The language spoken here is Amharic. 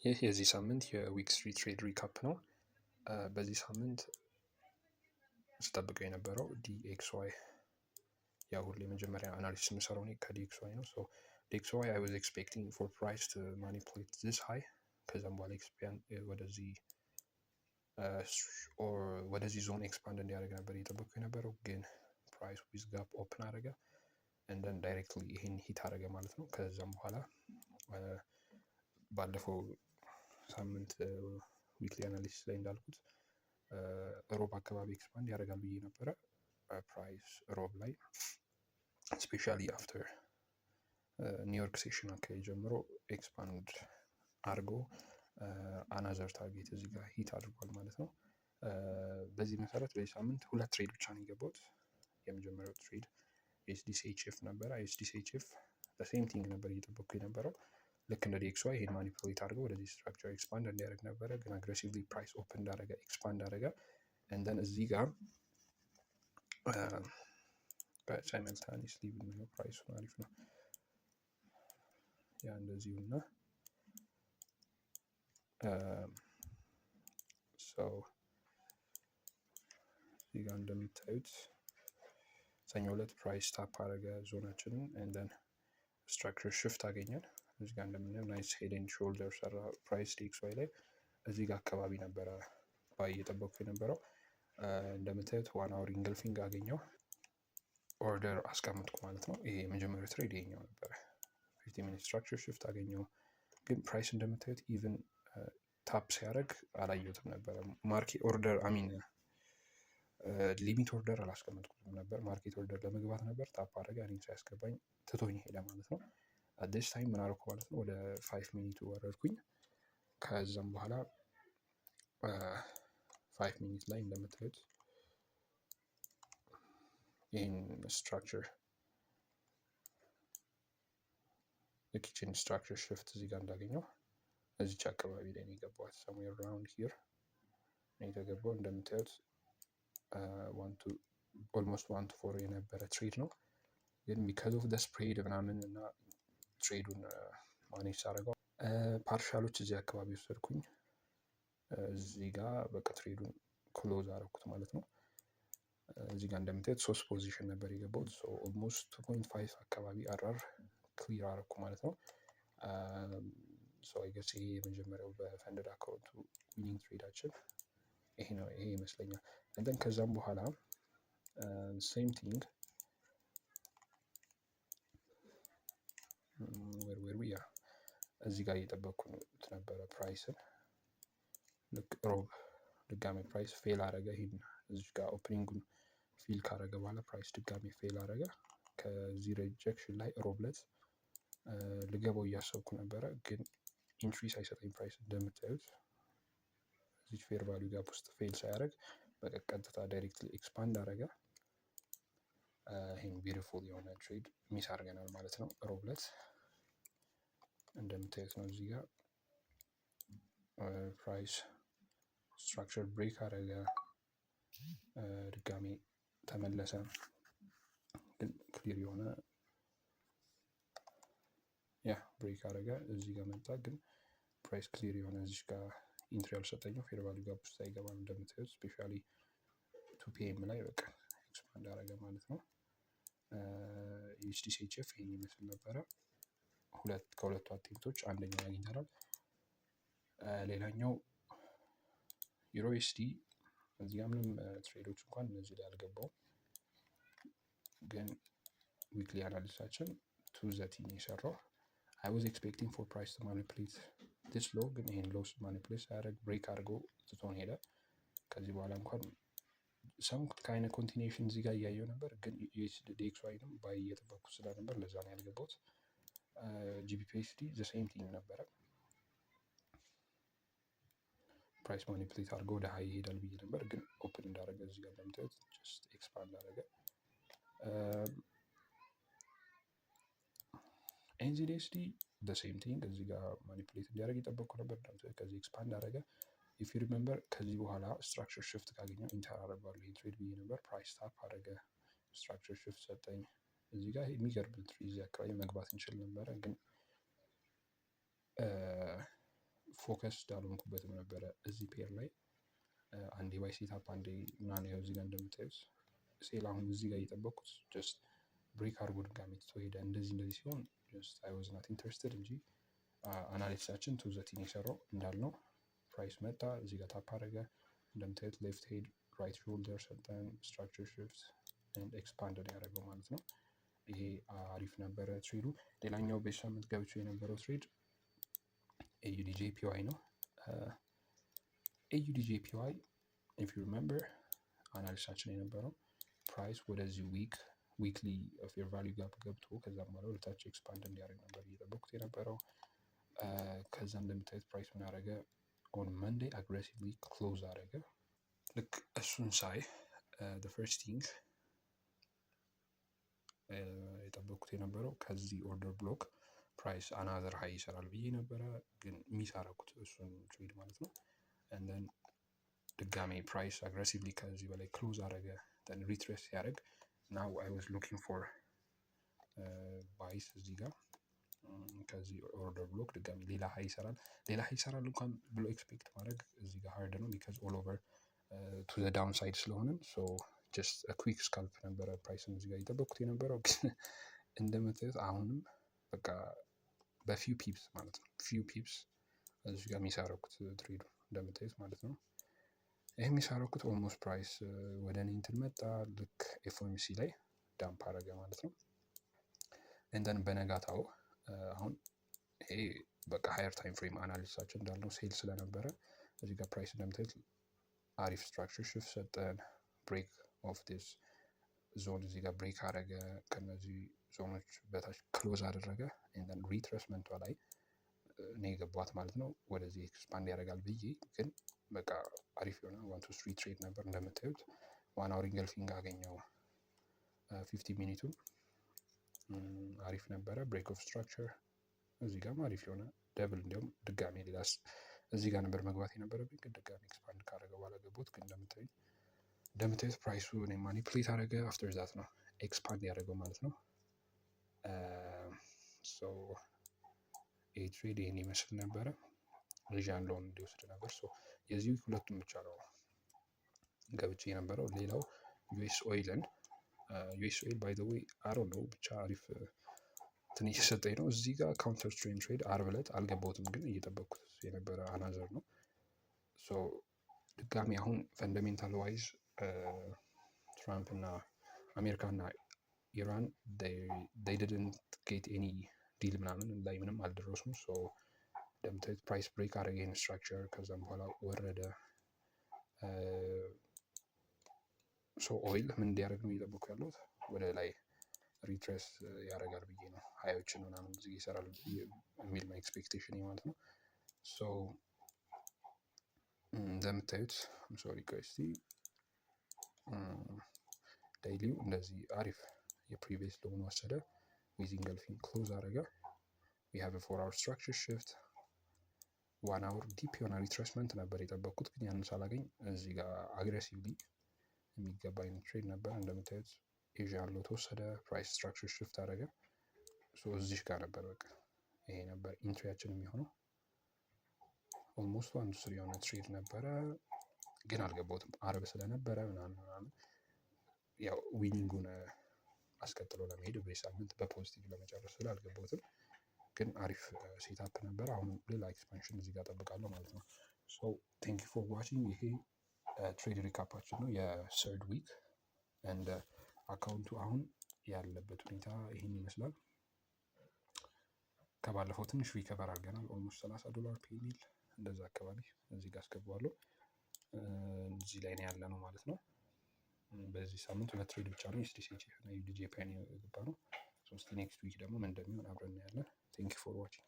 ይህ የዚህ ሳምንት የዊክ 3 ትሬድ ሪካፕ ነው። በዚህ ሳምንት ስጠብቀው የነበረው ዲኤክስዋይ ያው ሁሌ መጀመሪያ አናሊሲስ የምሰራው እኔ ከዲኤክስዋይ ነው። ሶ ዲኤክስዋይ አይ ዋዝ ኤክስፔክቲንግ ፎር ፕራይስ ቱ ማኒፑሌት ዚስ ሃይ ከዛም በኋላ ወደዚህ ዞን ኤክስፓንድ እንዲያደርግ ነበር እየጠበቁ የነበረው፣ ግን ፕራይስ ዊዝ ጋፕ ኦፕን አደረገ እንደን ዳይሬክትሊ ይሄን ሂት አደረገ ማለት ነው። ከዛም በኋላ ባለፈው ሳምንት ዊክሊ አናሊሲስ ላይ እንዳልኩት ሮብ አካባቢ ኤክስፓንድ ያደርጋል ብዬ ነበረ። ፕራይስ ሮብ ላይ ስፔሻሊ አፍተር ኒውዮርክ ሴሽን አካባቢ ጀምሮ ኤክስፓንድ አድርጎ አናዘር ታርጌት እዚህ ጋር ሂት አድርጓል ማለት ነው። በዚህ መሰረት በዚህ ሳምንት ሁለት ትሬድ ብቻ ነው የገባሁት። የመጀመሪያው ትሬድ ኤስዲሲኤችኤፍ ነበረ። ኤስዲሲኤችኤፍ ሴም ቲንግ ነበር እየጠበቅኩ የነበረው። ልክ እንደ ዲኤክስዋይ ይሄን ማኒፑሌት አድርገው ወደዚህ ስትራክቸር ኤክስፓንድ እንዲያደርግ ነበረ፣ ግን አግሬሲቭሊ ፕራይስ ኦፕን እንዳደረገ ኤክስፓንድ አደረገ። እንደን እዚህ ጋር ሳይመልታኒስሊ ብንለው ፕራይሱን አሪፍ ነው ያ እንደዚሁ እና ሰው እዚህ ጋር እንደምታዩት ሰኞ ዕለት ፕራይስ ታፕ አደረገ ዞናችንን እንደን ስትራክቸር ሽፍት አገኘን። እዚህ ጋር እንደምናየው ናይስ ሄድ ኤንድ ሾልደር ሰራ ፕራይስ ዲኤክስዋይ ላይ እዚህ ጋር አካባቢ ነበረ ባይ እየጠበቅኩ የነበረው። እንደምታዩት ዋን አወር ኢንግልፊንግ አገኘው ኦርደር አስቀምጥኩ ማለት ነው። ይሄ የመጀመሪያው ትሬድ ይሄኛው ነበረ። 15 ሚኒት ስትራክቸር ሽፍት አገኘው፣ ግን ፕራይስ እንደምታዩት ኢቭን ታፕ ሲያደርግ አላየሁትም ነበረ። ማርኬት ኦርደር ሊሚት ኦርደር አላስቀመጥኩትም ነበር። ማርኬት ኦርደር ለመግባት ነበር። ታፕ አደረገ፣ እኔን ሳያስገባኝ ትቶኝ ሄደ ማለት ነው። አዲስ ታይም ምን አደረኩ ማለት ነው፣ ወደ 5 ሚኒቱ ወረድኩኝ። ከዛም በኋላ 5 ሚኒት ላይ እንደምታዩት ይህን ስትራክቸር የኪችን ስትራክቸር ሽፍት እዚህ ጋር እንዳገኘው እዚች አካባቢ ላይ ነው የገባሁት። somewhere around here ነው የተገባው። እንደምታዩት ኦልሞስት 1 to 4 የነበረ ትሬድ ነው፣ ግን because of the spread ምናምን እና ትሬዱን ማኔጅ ሳደርገው ፓርሻሎች እዚህ አካባቢ ወሰድኩኝ። እዚህ ጋር በቃ ትሬዱን ክሎዝ አደረኩት ማለት ነው። እዚህ ጋር እንደምታዩት 3 ፖዚሽን ነበር የገባሁት። ሶ ኦልሞስት 2.5 አካባቢ አራር ክሊር አደረኩ ማለት ነው። ሶ አይ ገስ ይሄ የመጀመሪያው በፈንድድ አካውንቱ ዊኒንግ ትሬዳችን ይሄ ነው፣ ይሄ ይመስለኛል። እንደን ከዛም በኋላ ሴም ቲንግ ያ እዚህ ጋር እየጠበቅኩት ነበረ ፕራይስን። ልክ ሮብ ድጋሜ ፕራይስ ፌል አደረገ። ይሄን እዚህ ጋር ኦፕኒንጉን ፊል ካደረገ በኋላ ፕራይስ ድጋሜ ፌል አደረገ። ከዚህ ሪጀክሽን ላይ ሮብ ዕለት ልገባው እያሰብኩ ነበረ፣ ግን ኢንትሪ ሳይሰጠኝ ፕራይስ እንደምታዩት እዚህ ፌር ቫሊዩ ጋፕ ውስጥ ፌል ሳያደርግ በቀጥታ ዳይሬክትሊ ኤክስፓንድ አደረገ። ይህን ቢዩቲፉል የሆነ ትሬድ ሚስ አድርገናል ማለት ነው። ሮብ ዕለት እንደምታዩት ነው። እዚህ ጋር ፕራይስ ስትራክቸር ብሬክ አደረገ፣ ድጋሜ ተመለሰ፣ ግን ክሊር የሆነ ብሬክ አደረገ። እዚህ ጋር መጣ፣ ግን ፕራይስ ክሊር የሆነ እዚህ ጋር ኢንትሪ አልሰጠኝም። ፌር ቫሊዩ ጋፕ ውስጥ አይገባም እንደምታዩት። ስፔሻሊ 2 ፒኤም ላይ በቃ ኤክስፓንድ አደረገ ማለት ነው። ኤስዲሲኤችኤፍ ይሄን ይመስል ነበረ። ከሁለቱ አቴምፕቶች አንደኛው አግኝተናል። ሌላኛው ዩሮኤስዲ እዚህ ጋር ምንም ትሬዶች እንኳን እነዚህ ላይ አልገባውም፣ ግን ዊክሊ አናሊሲሳችን 2.30 ነው የሰራው። I was expecting for price to manipulate this low፣ ግን ይሄን ሎው ማኒፑሌት ሳያደርግ ብሬክ አድርጎ ትቶን ሄደ። ከዚህ በኋላ እንኳን ሰም ካይነ ኮንቲኒዌሽን እዚህ ጋር እያየው ነበር፣ ግን ዲኤክስዋይንም ባይ እየጠበቅኩት ስለነበር ለዛ ነው ያልገባሁት። ጂቢፒኤስዲ ዘ ሴም ቲንግ ነበረ። ፕራይስ ማኒፑሌት አድርገው ወደ ሀይ ይሄዳል ብዬ ነበር፣ ግን ኦፕን እንዳደረገ እዚህ ጋር እንደምታዩት ጀስት ኤክስፓንድ አደረገ። ኤንዚዲኤስዲ ዘ ሴም ቲንግ እዚህ ጋር ማኒፑሌት እንዲያደርግ የጠበቅኩ ነበር። ከዚህ ኤክስፓንድ አደረገ። ኢፍ ዩ ሪሜምበር ከዚህ በኋላ ስትራክቸር ሽፍት ካገኘው ኢንተር አደርጋለሁ ይሄን ትሬድ ብዬ ነበር። ፕራይስ ታፕ አደረገ፣ ስትራክቸር ሽፍት ሰጠኝ። እዚህ ጋር የሚገርም ትሬድ እዚህ አካባቢ መግባት እንችል ነበረ፣ ግን ፎከስድ አልሆንኩበትም ነበረ እዚህ ፔር ላይ አንዴ ባይ ሴታፕ አንዴ ምናምን ያው እዚህ ጋር እንደምታዩት ሴል አሁን እዚህ ጋር እየጠበቅኩት ጀስት ብሬክ አድርጎ ድጋሚ ትቶ ሄደ። እንደዚህ ሲሆን ጀስት አይ ዋዝ ናት ኢንተረስትድ እንጂ አናሊሲሳችን ቱ ዘ ቲን የሰራው እንዳልነው ፕራይስ መጣ እዚህ ጋር ታፕ አደረገ እንደምታዩት ሌፍት ሄድ ራይት ሾልደር ሰጠን ስትራክቸር ሽፍት ኤንድ ኤክስፓንደድ ያደረገው ማለት ነው። ይሄ አሪፍ ነበረ ትሬዱ። ሌላኛው በዚህ ሳምንት ገብቼ የነበረው ትሬድ AUDJPY ነው። AUDJPY ኢፍ ዩ ሪሜምበር አናሊሲሳችን የነበረው ፕራይስ ወደዚህ ዊክሊ ፌር ቫሊዩ ጋፕ ገብቶ ከዛም በኋላ ወደታች ኤክስፓንድ እንዲያደርግ ነበር እየጠበቁት የነበረው። ከዛ እንደምታዩት ፕራይስ ምን አደረገ? ኦን መንዴይ አግሬሲቭሊ ክሎዝ አደረገ። ልክ እሱን ሳይ ፈርስት ቲንግ የጠበቁት የነበረው ከዚህ ኦርደር ብሎክ ፕራይስ አናዘር ሀይ ይሰራል ብዬ ነበረ፣ ግን ሚስ አደረኩት እሱን ትሬድ ማለት ነው። እንደን ድጋሜ ፕራይስ አግሬሲቭሊ ከዚህ በላይ ክሎዝ አደረገ። ደን ሪትሬስ ሲያደርግ ናው አይ ዋዝ ሉኪንግ ፎር ባይስ እዚህ ጋር ከዚህ ኦርደር ብሎክ ድጋሚ ሌላ ሀይ ይሰራል እንኳን ብሎ ኤክስፔክት ማድረግ እዚህ ጋር ሃርድ ነው። ቢካዝ ኦል ኦቨር ቱ ዘ ዳውን ሳይድ ስለሆነም ሶ ጀስት ኩዊክ ስካልፕ ነበረ ፕራይስን እዚህ ጋር እየጠበቅኩት የነበረው። ግን እንደምታዩት አሁንም በቃ በፊው ፒፕስ ማለት ነው ፊው ፒፕስ እዚህ ጋር የሚሳረኩት ትሬዱ እንደምታዩት ማለት ነው። ይህ የሚሳረኩት ኦልሞስት ፕራይስ ወደ እኔ እንትን መጣ ልክ ኤፍኦኤምሲ ላይ ዳምፕ አደረገ ማለት ነው። እንደን በነጋታው አሁን ይሄ በቃ ሃየር ታይም ፍሬም አናሊሲሳችን እንዳልነው ሴል ስለነበረ እዚህ ጋር ፕራይስ እንደምታዩት አሪፍ ስትራክቸር ሽፍት ሰጠን። ብሬክ ኦፍ ዲስ ዞን እዚህ ጋር ብሬክ አደረገ። ከነዚህ ዞኖች በታች ክሎዝ አደረገ። እንደን ሪትሬስመንቷ ላይ እኔ የገባት ማለት ነው። ወደዚህ ኤክስፓንድ ያደርጋል ብዬ ግን በቃ አሪፍ የሆነ 1-2-3 ትሬድ ነበር። እንደምታዩት ዋን አወር ኢንገልፊንግ አገኘው 50 ሚኒቱን አሪፍ ነበረ። ብሬክ ኦፍ ስትራክቸር እዚህ ጋር አሪፍ የሆነ ደብል እንዲያውም ድጋሜ ሌላስ እዚህ ጋር ነበር መግባት የነበረብኝ ግን ድጋሜ ኤክስፓንድ ካደረገ በኋላ ገቦት። ግን እንደምታዩት ፕራይሱ እኔ ማኒፕሌት አደረገ። አፍተር ዛት ነው ኤክስፓንድ ያደረገው ማለት ነው። ሶ ይህ ትሬድ ይህን ይመስል ነበረ። ሪዣን ሎን እንዲወስድ ነበር። ሶ የዚህ ሁለቱም ብቻ ነው ገብቼ የነበረው። ሌላው ዩኤስ ኦይልን ዩኤስ ኦይል ባይ ዘ ዌይ አሮ ነው ብቻ አሪፍ ትንሽ የሰጠኝ ነው። እዚህ ጋር ካውንተር ትሬድ አርብ ዕለት አልገባሁትም፣ ግን እየጠበቅኩት የነበረ አናዘር ነው። ሶ ድጋሚ አሁን ፈንዳሜንታል ዋይዝ ትራምፕ እና አሜሪካ እና ኢራን they didn't get any ዲል ምናምን ላይ ምንም አልደረሱም። ሶ እንደምታዩት ፕራይስ ብሬክ አደረገ ይህን ስትራክቸር፣ ከዛም በኋላ ወረደ። ሶ ኦይል ምን እንዲያደርግ ነው እየጠበኩ ያለሁት? ወደ ላይ ሪትሬስ ያደርጋል ብዬ ነው። ሀዮችን ምናምን እዚህ ይሰራል የሚል ነው ኤክስፔክቴሽን ማለት ነው። ሶ እንደምታዩት ሶሪ ቆይ ዴይሊው እንደዚህ አሪፍ የፕሪቪየስ ሎውን ወሰደ። ዊዝ ኢንገልፊንግ ክሎዝ አደረገ። ዊ ሃቭ a 4 hour structure shift 1 hour ዲፕ የሆነ ሪትሬስመንት ነበር የጠበቅኩት፣ ግን ያንን ሳላገኝ እዚህ ጋር አግሬሲቭሊ የሚገባ አይነት ትሬድ ነበር። እንደምታዩት ኤዥያ ሎ ተወሰደ። ፕራይስ ስትራክቸር ሽፍት አደረገ። ሶ እዚህ ጋር ነበር በቃ ይሄ ነበር ኢንትሪያችን የሚሆነው። ኦልሞስት 1-3 የሆነ ትሬድ ነበረ፣ ግን አልገባሁትም አርብ ስለነበረ ምናምን ያው ዊኒንጉን አስቀጥሎ ለመሄድ በዚህ ሳምንት በፖዚቲቭ ለመጨረስ ስላልገባሁትም፣ ግን አሪፍ ሴታፕ ነበር። አሁን ሌላ ኤክስፓንሽን እዚህ ጋር ጠብቃለሁ ማለት ነው። ሶ ቴንክ ዩ ፎር ዋቺንግ። ይሄ ትሬድ ሪካፓችን ነው የሰርድ ዊክ እንደ አካውንቱ አሁን ያለበት ሁኔታ ይህን ይመስላል። ከባለፈው ትንሽ ሪከቨር አድርገናል። ኦልሞስት $30 ፔኒል እንደዛ አካባቢ እዚህ ጋር አስገባዋለሁ። እዚህ ላይ ነው ያለ ነው ማለት ነው። በዚህ ሳምንት 2 ትሬድ ብቻ ነው ኤስዲሲጂ እና ዩዲጄፒአይ የገባ ነው። ኔክስት ዊክ ደግሞ ምን እንደሚሆን አብረን እናያለን። ቴንክ ዩ ፎር ዋቺንግ።